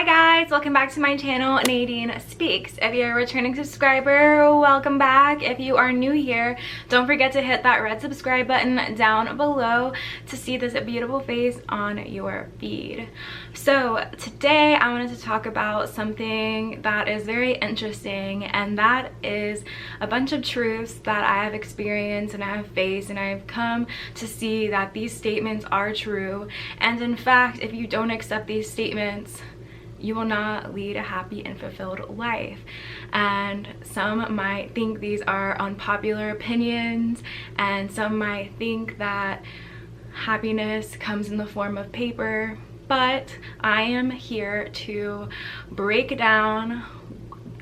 Hi guys, welcome back to my channel, Nadine Speaks. If you're a returning subscriber, welcome back. If you are new here, don't forget to hit that red subscribe button down below to see this beautiful face on your feed. So today I wanted to talk about something that is very interesting, and that is a bunch of truths that I have experienced and I have faced, and I've come to see that these statements are true. And in fact, if you don't accept these statements, you will not lead a happy and fulfilled life. And some might think these are unpopular opinions, and some might think that happiness comes in the form of paper, but I am here to break down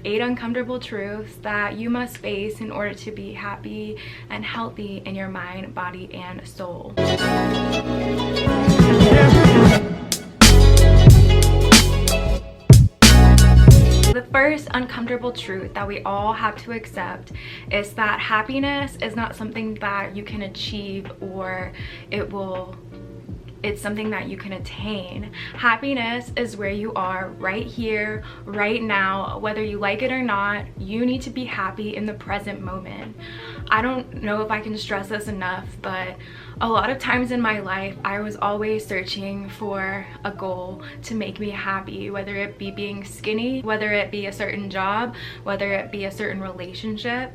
8 uncomfortable truths that you must face in order to be happy and healthy in your mind, body, and soul. The first uncomfortable truth that we all have to accept is that happiness is not something that you can achieve, or it's something that you can attain. Happiness is where you are right here, right now. Whether you like it or not, you need to be happy in the present moment. I don't know if I can stress this enough, but a lot of times in my life, I was always searching for a goal to make me happy, whether it be being skinny, whether it be a certain job, whether it be a certain relationship.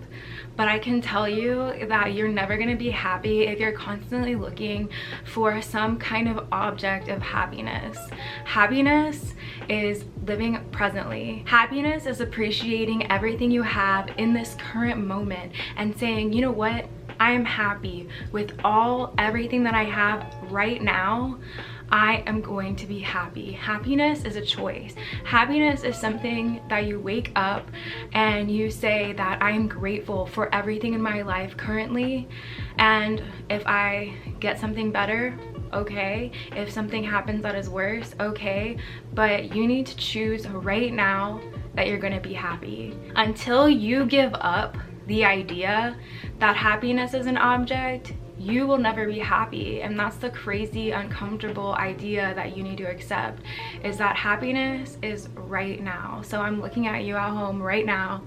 But I can tell you that you're never gonna be happy if you're constantly looking for some kind of object of happiness. Happiness is living presently. Happiness is appreciating everything you have in this current moment and saying, you know what? I am happy with everything that I have right now. I am going to be happy. Happiness is a choice. Happiness is something that you wake up and you say that I am grateful for everything in my life currently, and if I get something better, okay. If something happens that is worse, okay. But you need to choose right now that you're gonna be happy. Until you give up the idea that happiness is an object, you will never be happy. And that's the crazy, uncomfortable idea that you need to accept, is that happiness is right now. So I'm looking at you at home right now.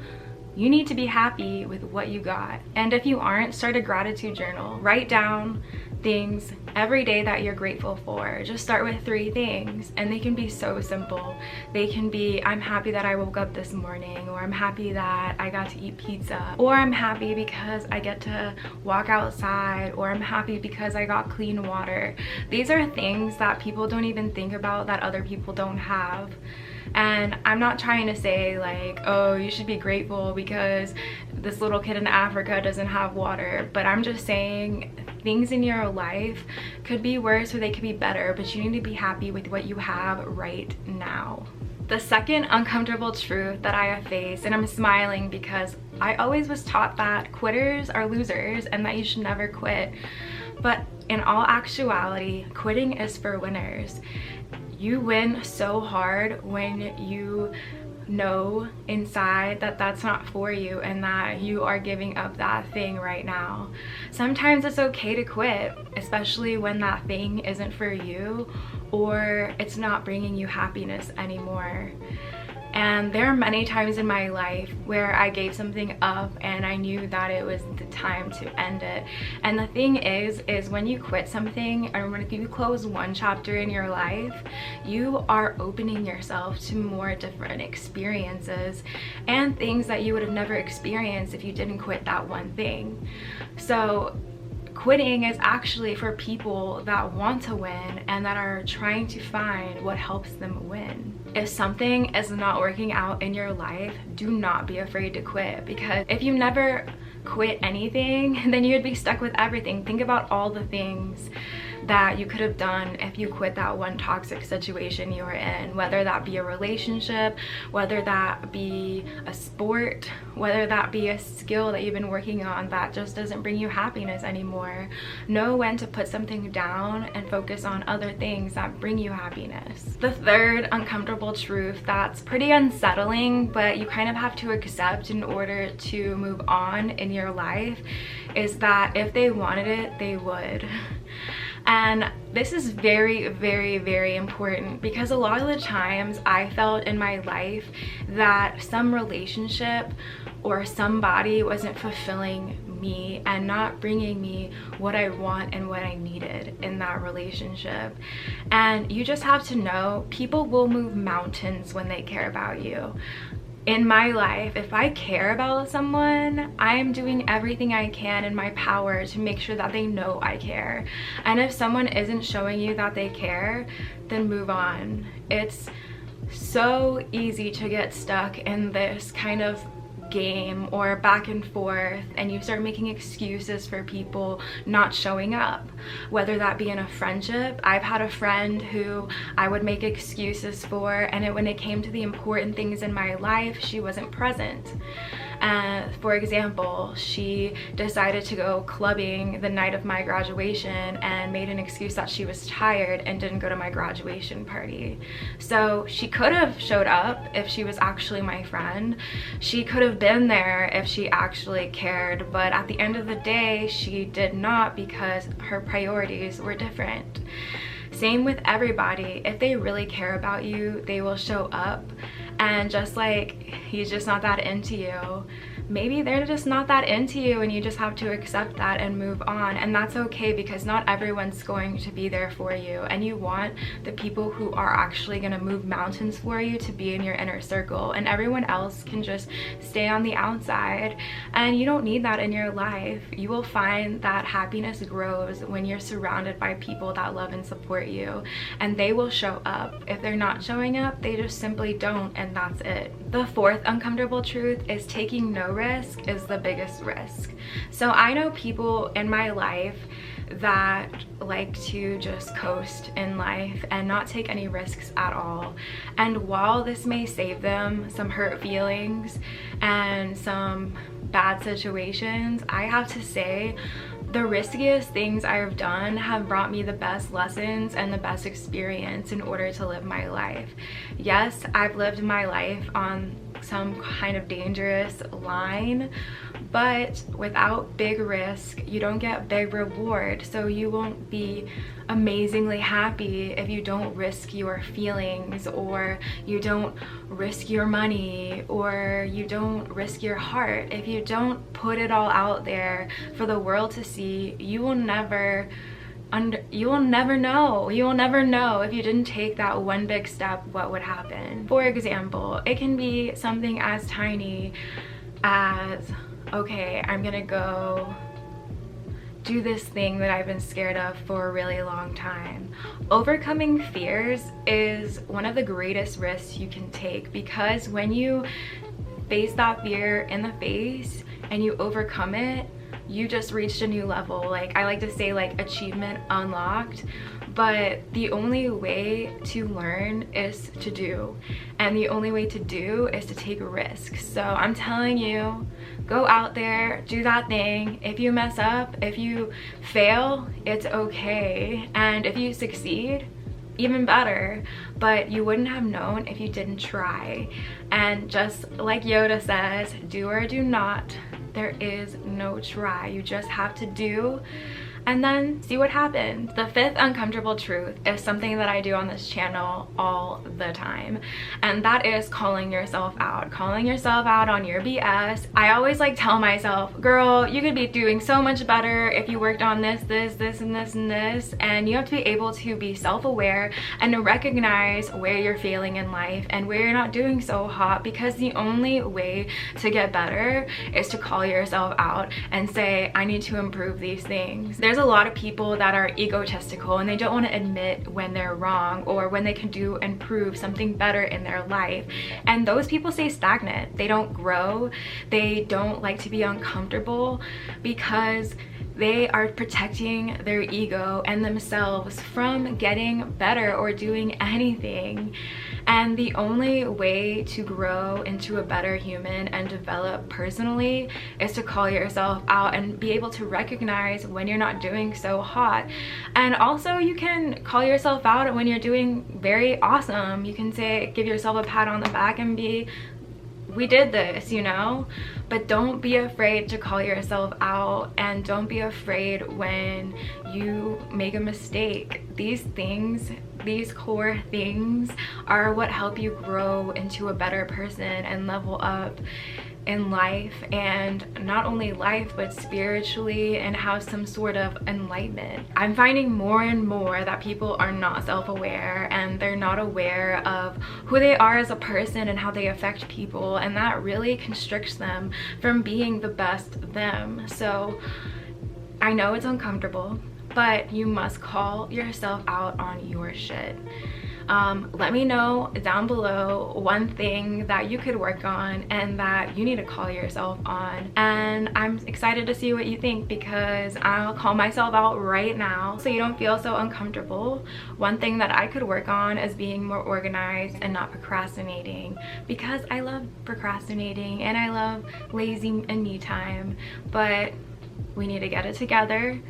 You need to be happy with what you got. And if you aren't, start a gratitude journal. Write down things every day that you're grateful for. Just start with 3 things, and they can be so simple. They can be, I'm happy that I woke up this morning, or I'm happy that I got to eat pizza, or I'm happy because I get to walk outside, or I'm happy because I got clean water. These are things that people don't even think about, that other people don't have. And I'm not trying to say like, oh, you should be grateful because this little kid in Africa doesn't have water, but I'm just saying things in your life could be worse or they could be better, but you need to be happy with what you have right now. The second uncomfortable truth that I have faced, and I'm smiling because I always was taught that quitters are losers and that you should never quit. But in all actuality, quitting is for winners. You win so hard when you know inside that that's not for you and that you are giving up that thing right now. Sometimes it's okay to quit, especially when that thing isn't for you or it's not bringing you happiness anymore. And there are many times in my life where I gave something up and I knew that it was the time to end it. And the thing is when you quit something, or when you close one chapter in your life, you are opening yourself to more different experiences and things that you would have never experienced if you didn't quit that one thing. So quitting is actually for people that want to win and that are trying to find what helps them win. If something is not working out in your life, do not be afraid to quit, because if you never quit anything, then you'd be stuck with everything. Think about all the things that you could have done if you quit that one toxic situation you were in, whether that be a relationship, whether that be a sport, whether that be a skill that you've been working on that just doesn't bring you happiness anymore. Know when to put something down and focus on other things that bring you happiness. The third uncomfortable truth that's pretty unsettling, but you kind of have to accept in order to move on in your life, is that if they wanted it, they would. And This is very, very, very important because a lot of the times I felt in my life that some relationship or somebody wasn't fulfilling me and not bringing me what I want and what I needed in that relationship. And you just have to know people will move mountains when they care about you. In my life, if I care about someone, I'm doing everything I can in my power to make sure that they know I care. And if someone isn't showing you that they care, then move on. It's so easy to get stuck in this kind of game or back and forth, and you start making excuses for people not showing up, whether that be in a friendship. I've had a friend who I would make excuses for, and when it came to the important things in my life, she wasn't present. For example, she decided to go clubbing the night of my graduation and made an excuse that she was tired and didn't go to my graduation party. So she could have showed up if she was actually my friend. She could have been there if she actually cared, but at the end of the day, she did not because her priorities were different. Same with everybody. If they really care about you, they will show up. And just like he's just not that into you, maybe they're just not that into you, and you just have to accept that and move on. And that's okay, because not everyone's going to be there for you, and you want the people who are actually going to move mountains for you to be in your inner circle, and everyone else can just stay on the outside. And you don't need that in your life. You will find that happiness grows when you're surrounded by people that love and support you, and they will show up. If they're not showing up, they just simply don't, and that's it. The fourth uncomfortable truth is taking no risk is the biggest risk. So I know people in my life that like to just coast in life and not take any risks at all. And while this may save them some hurt feelings and some bad situations, I have to say the riskiest things I have done have brought me the best lessons and the best experience in order to live my life. Yes, I've lived my life on some kind of dangerous line, but without big risk, you don't get big reward. So you won't be amazingly happy if you don't risk your feelings, or you don't risk your money, or you don't risk your heart. If you don't put it all out there for the world to see, you will never know. You will never know if you didn't take that one big step what would happen. For example, it can be something as tiny as, okay, I'm gonna go do this thing that I've been scared of for a really long time. Overcoming fears is one of the greatest risks you can take, because when you face that fear in the face and you overcome it, you just reached a new level. Like I like to say, like, achievement unlocked. But the only way to learn is to do, and the only way to do is to take risks. So I'm telling you, go out there, do that thing. If you mess up, if you fail, it's okay. And if you succeed, even better. But you wouldn't have known if you didn't try. And just like Yoda says, do or do not. There is no try. You just have to do and then see what happens. The fifth uncomfortable truth is something that I do on this channel all the time, and that is calling yourself out. Calling yourself out on your BS. I always like tell myself, girl, you could be doing so much better if you worked on this, and this, and you have to be able to be self-aware and to recognize where you're failing in life and where you're not doing so hot, because the only way to get better is to call yourself out and say, I need to improve these things. There's a lot of people that are egotistical and they don't want to admit when they're wrong or when they can do and prove something better in their life, and those people stay stagnant. They don't grow. They don't like to be uncomfortable because they are protecting their ego and themselves from getting better or doing anything. And the only way to grow into a better human and develop personally is to call yourself out and be able to recognize when you're not doing so hot. And also, you can call yourself out when you're doing very awesome. You can say, give yourself a pat on the back and be we did this, you know? But don't be afraid to call yourself out, and don't be afraid when you make a mistake. These things, these core things are what help you grow into a better person and level up in life, and not only life but spiritually, and have some sort of enlightenment. I'm finding more and more that people are not self-aware, and they're not aware of who they are as a person and how they affect people, and that really constricts them from being the best them. So I know it's uncomfortable, but you must call yourself out on your shit. Let me know down below one thing that you could work on and that you need to call yourself on, and I'm excited to see what you think, because I'll call myself out right now so you don't feel so uncomfortable. One thing that I could work on is being more organized and not procrastinating, because I love procrastinating and I love lazy and me time, but we need to get it together,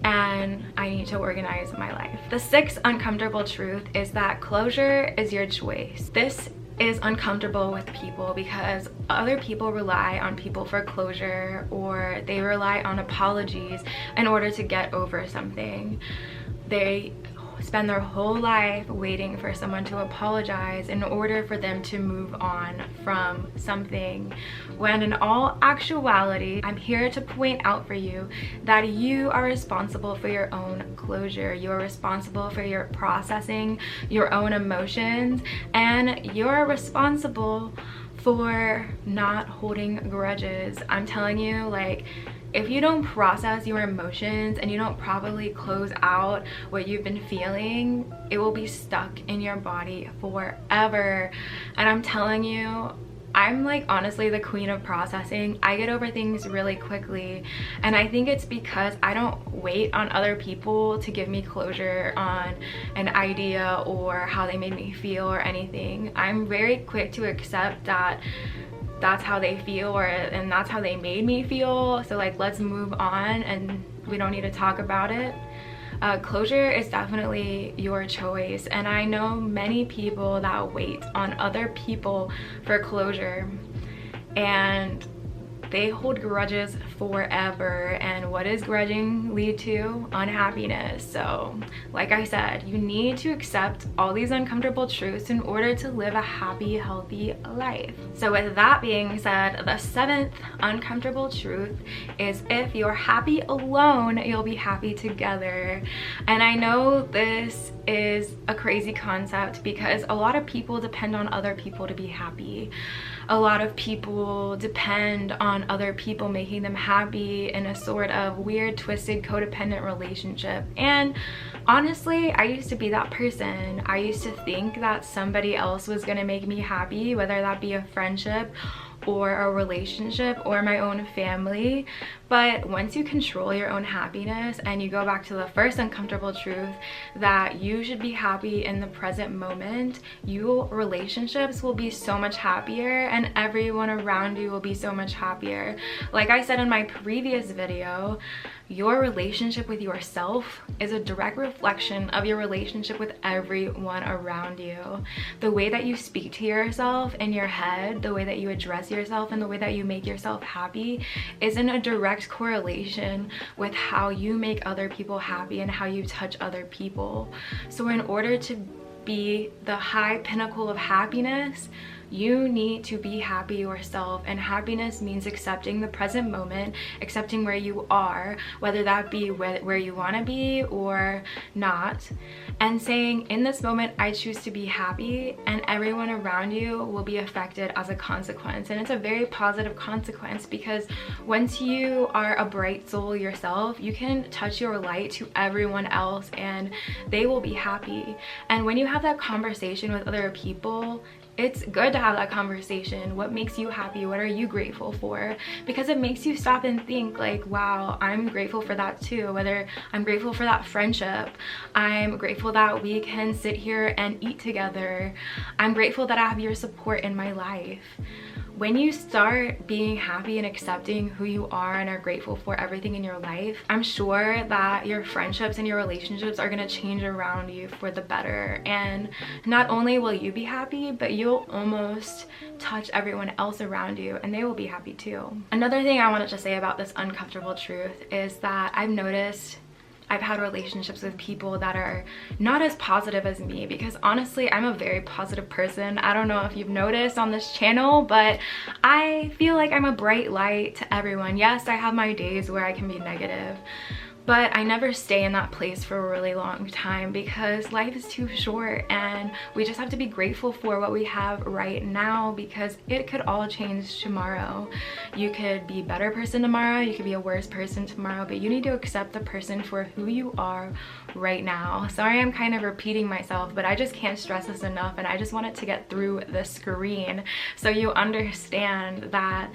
and I need to organize my life. The sixth uncomfortable truth is that closure is your choice. This is uncomfortable with people because other people rely on people for closure, or they rely on apologies in order to get over something. They spend their whole life waiting for someone to apologize in order for them to move on from something, when in all actuality, I'm here to point out for you that you are responsible for your own closure. You are responsible for your processing your own emotions, and you're responsible for not holding grudges. I'm telling you, like, if you don't process your emotions and you don't properly close out what you've been feeling, it will be stuck in your body forever. And I'm telling you, I'm like honestly the queen of processing. I get over things really quickly, and I think it's because I don't wait on other people to give me closure on an idea or how they made me feel or anything. I'm very quick to accept that that's how they feel, and that's how they made me feel, so like let's move on and we don't need to talk about it. Closure is definitely your choice, and I know many people that wait on other people for closure, and they hold grudges forever. And what does grudging lead to? Unhappiness. So like I said, you need to accept all these uncomfortable truths in order to live a happy, healthy life. So with that being said, the seventh uncomfortable truth is if you're happy alone, you'll be happy together. And I know this is a crazy concept because a lot of people depend on other people to be happy. A lot of people depend on other people making them happy in a sort of weird, twisted, codependent relationship. And honestly, I used to be that person. I used to think that somebody else was gonna make me happy, whether that be a friendship or a relationship or my own family. But once you control your own happiness and you go back to the first uncomfortable truth that you should be happy in the present moment, your relationships will be so much happier and everyone around you will be so much happier. Like I said in my previous video, your relationship with yourself is a direct reflection of your relationship with everyone around you. The way that you speak to yourself in your head, the way that you address yourself, and the way that you make yourself happy is in a direct correlation with how you make other people happy and how you touch other people. So in order to be the high pinnacle of happiness, you need to be happy yourself, and happiness means accepting the present moment, accepting where you are, whether that be where you want to be or not, and saying, in this moment I choose to be happy, and everyone around you will be affected as a consequence. And it's a very positive consequence, because once you are a bright soul yourself, you can touch your light to everyone else and they will be happy. And when you have that conversation with other people, it's good to have that conversation. What makes you happy? What are you grateful for? Because it makes you stop and think like, wow, I'm grateful for that too. Whether I'm grateful for that friendship, I'm grateful that we can sit here and eat together, I'm grateful that I have your support in my life. When you start being happy and accepting who you are and are grateful for everything in your life, I'm sure that your friendships and your relationships are going to change around you for the better. And not only will you be happy, but you'll almost touch everyone else around you and they will be happy too. Another thing I wanted to say about this uncomfortable truth is that I've noticed I've had relationships with people that are not as positive as me, because honestly, I'm a very positive person. I don't know if you've noticed on this channel, but I feel like I'm a bright light to everyone. Yes, I have my days where I can be negative, but I never stay in that place for a really long time because life is too short and we just have to be grateful for what we have right now, because it could all change tomorrow. You could be a better person tomorrow, you could be a worse person tomorrow, but you need to accept the person for who you are right now. Sorry, I'm kind of repeating myself, but I just can't stress this enough, and I just wanted to get through the screen so you understand that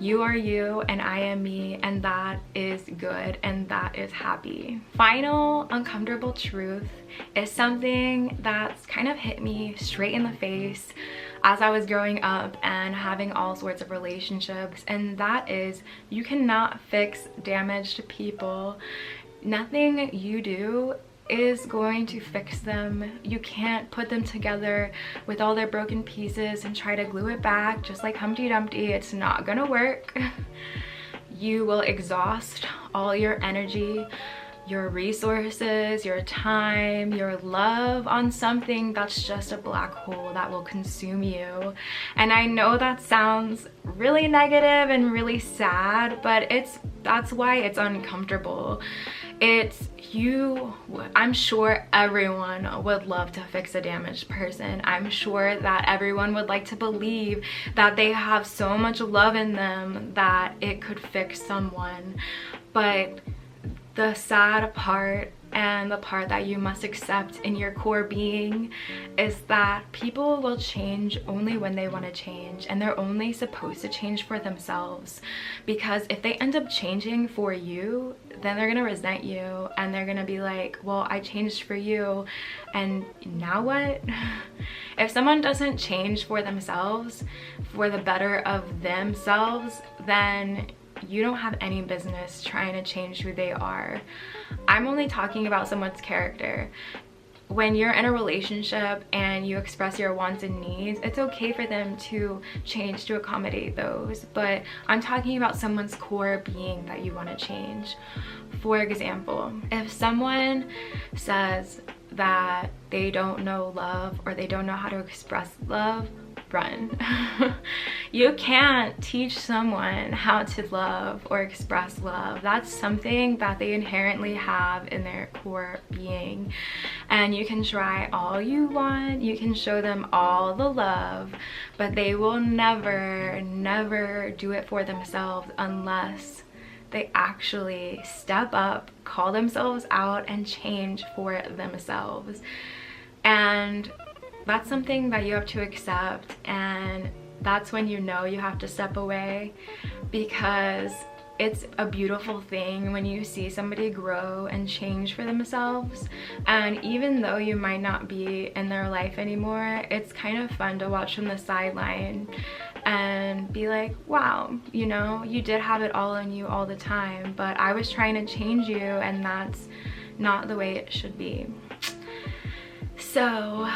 you are you and I am me, and that is good and that is happy. Final uncomfortable truth is something that's kind of hit me straight in the face as I was growing up and having all sorts of relationships, and that is you cannot fix damaged people. Nothing you do is going to fix them. You can't put them together with all their broken pieces and try to glue it back just like Humpty Dumpty. It's not gonna work. You will exhaust all your energy, your resources, your time, your love on something that's just a black hole that will consume you. And I know that sounds really negative and really sad, but that's why it's uncomfortable. I'm sure everyone would love to fix a damaged person. I'm sure that everyone would like to believe that they have so much love in them that it could fix someone. But the sad part, and the part that you must accept in your core being, is that people will change only when they want to change, and they're only supposed to change for themselves. Because if they end up changing for you, then they're gonna resent you and they're gonna be like, well, I changed for you and now what? If someone doesn't change for themselves, for the better of themselves, then you don't have any business trying to change who they are. I'm only talking about someone's character. When you're in a relationship and you express your wants and needs, it's okay for them to change to accommodate those, but I'm talking about someone's core being that you want to change. For example, if someone says that they don't know love or they don't know how to express love, run. You can't teach someone how to love or express love. That's something that they inherently have in their core being, and you can try all you want, you can show them all the love, but they will never do it for themselves unless they actually step up, call themselves out, and change for themselves. And that's something that you have to accept, and that's when you know you have to step away, because it's a beautiful thing when you see somebody grow and change for themselves. And even though you might not be in their life anymore, it's kind of fun to watch from the sideline and be like, wow, you know, you did have it all in you all the time, but I was trying to change you and that's not the way it should be. So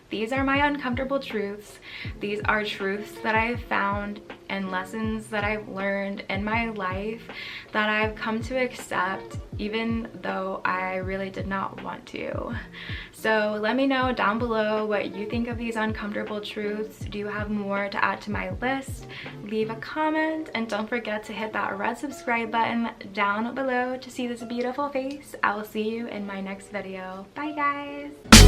these are my uncomfortable truths. These are truths that I have found and lessons that I've learned in my life that I've come to accept, even though I really did not want to. So let me know down below what you think of these uncomfortable truths. Do you have more to add to my list? Leave a comment, and don't forget to hit that red subscribe button down below to see this beautiful face. I will see you in my next video. Bye guys!